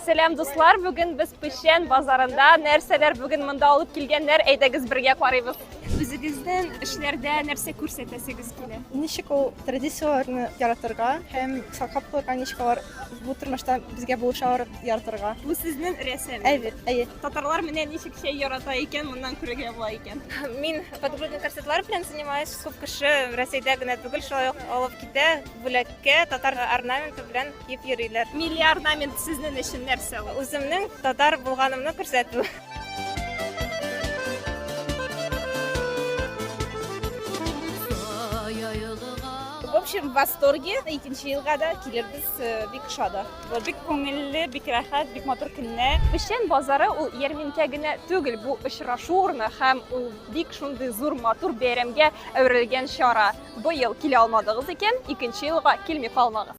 Сәлам дуслар, бүген без Пешен базарында нәрсәләр бүген монда алып килгәннәр, әйдәгез бергә карыйбыз. Үзегезнең эшләрдә нәрсә күрсәтәсегез килә? Ничек ул традицияләрне яратырга һәм саклап ничек алар бу тормышта безгә булышалар яратырга. Бу сезнең рәсем. Әйе. Татарлар менә ничек чәй ярата икән, моннан күрергә була икән. Мин подгрудный корсетлар белән занимаюсь. Күп кеше Россиядә генә түгел, шулай ук алып китә. Бүләккә татар орнаменты белән киеп йөриләр. Милли орнамент сезнең өчен нәрсә ул? Үземнең татар булганымны күрсәтү. В общем, в восторге. Икенче елга да килербез бик шада. Бик күңелле, бик рәхәт, бик матур көнне. Пешен базары ул ярминкә генә түгел, бу очрашу урыны һәм ул бик шундый зур матур бәйрәмгә әверелгән чара. Быел килә алмадыгыз икән, икенче елга килми калмагыз.